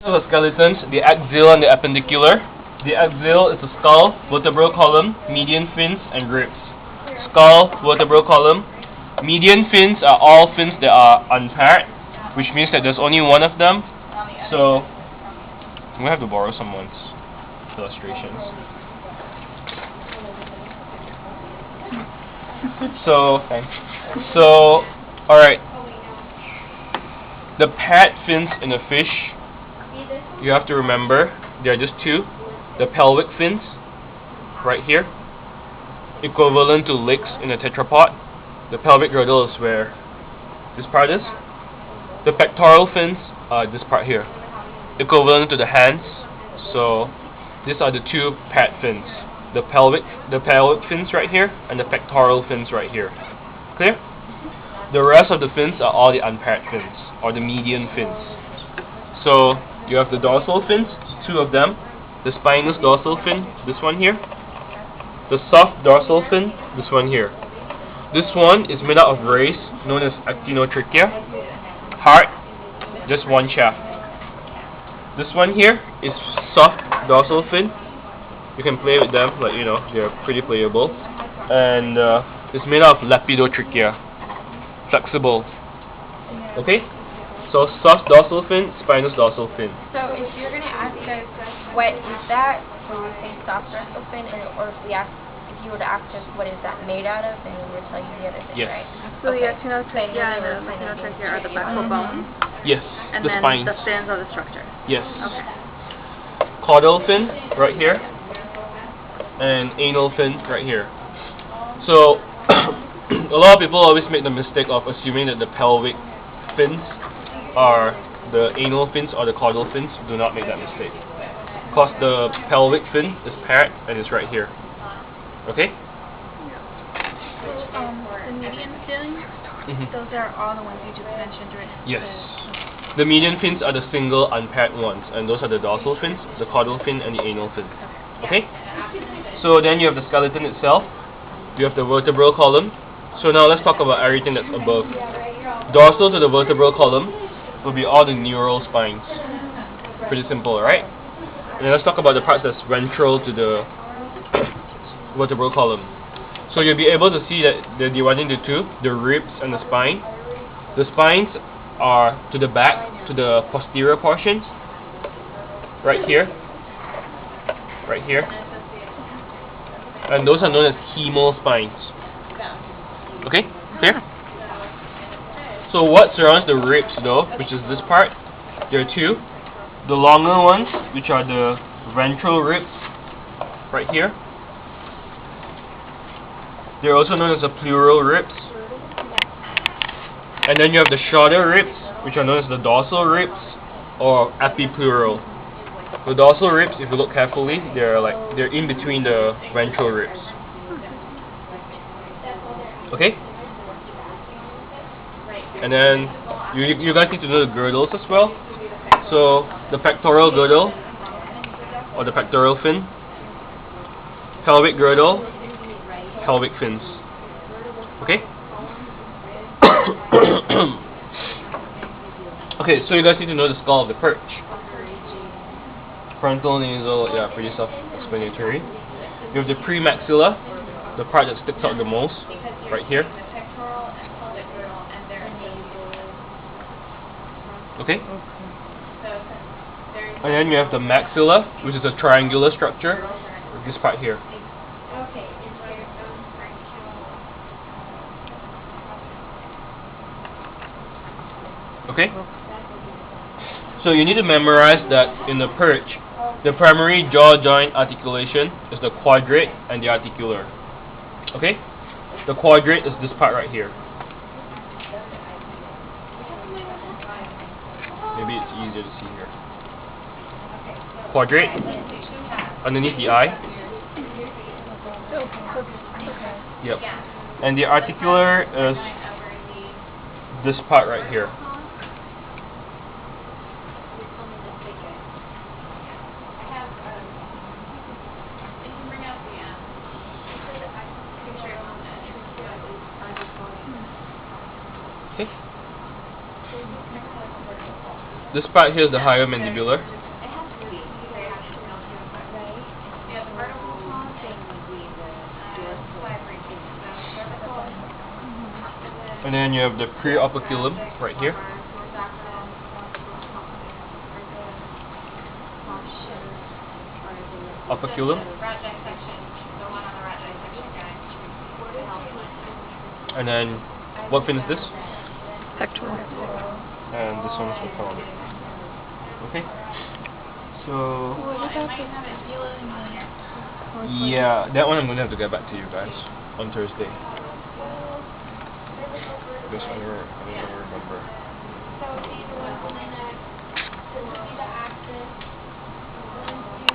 The skeletons, the axial and the appendicular. The axial is the skull, vertebral column, median fins, and ribs. Skull, vertebral column. Median fins are all fins that are unpaired, which means that there's only one of them. So, I'm going to have to borrow someone's illustrations. So, thanks. So, alright. The paired fins in a fish, you have to remember, there are just two. The pelvic fins, right here, equivalent to legs in a tetrapod. The pelvic girdle is where this part is. The pectoral fins are this part here, equivalent to the hands. So these are the two paired fins. The pelvic fins right here, and the pectoral fins right here. Clear? The rest of the fins are all the unpaired fins, or the median fins. So you have the dorsal fins, two of them. The spinous dorsal fin, this one here. The soft dorsal fin, this one here. This one is made out of rays, known as actinotrachea. Hard, just one shaft. This one here is soft dorsal fin. You can play with them, like, you know, they're pretty playable. And it's made out of lepidotrachea. Flexible. Okay? So soft dorsal fin, spinous dorsal fin. So if you're going to ask us what is that, when we say soft dorsal fin, or if you were to ask us what is that made out of, then we would tell you the other thing, yes. Right? So the actinotrachea and the lepidotrachea are the backbone bones? Yes, and the then spines. The fins are the structure? Yes. Okay. Caudal fin, right here. And anal fin, right here. So, a lot of people always make the mistake of assuming that the pelvic fins are the anal fins or the caudal fins. Do not make that mistake, because the pelvic fin is paired and it's right here. Okay? The median fins, those are all the ones you just mentioned, right? Yes. The median fins are the single unpaired ones, and those are the dorsal fins, the caudal fin, and the anal fin. Okay? So then you have the skeleton itself. You have the vertebral column. So now let's talk about everything that's above. Dorsal to the vertebral column will be all the neural spines. Pretty simple, right? And then let's talk about the parts that's ventral to the vertebral column. So you'll be able to see that they're divided into two, the ribs and the spine. The spines are to the back, to the posterior portions. Right here. Right here. And those are known as hemal spines. Okay? Clear? So what surrounds the ribs though, which is this part? There are two. The longer ones, which are the ventral ribs, right here. They're also known as the pleural ribs. And then you have the shorter ribs, which are known as the dorsal ribs, or epipleural. The dorsal ribs, if you look carefully, they're in between the ventral ribs. Okay? And then you guys need to know the girdles as well. So the pectoral girdle, or the pectoral fin, pelvic girdle, pelvic fins. Okay? Okay, so you guys need to know the skull of the perch. Frontal, nasal, yeah, pretty self-explanatory. You have the premaxilla, the part that sticks out the most, right here. Okay? And then you have the maxilla, which is a triangular structure, this part here. Okay? So you need to memorize that in the perch, the primary jaw joint articulation is the quadrate and the articular. Okay? The quadrate is this part right here. Maybe it's easier to see here. Quadrate, underneath the eye. Yep. And the articular is this part right here. Okay. This part here is the higher mandibular. And then you have the pre-operculum right here. Operculum. And then, what fin is this? Pectoral. And this one is the column. Okay. So, yeah, that one I'm gonna have to get back to you guys on Thursday. This one I don't remember.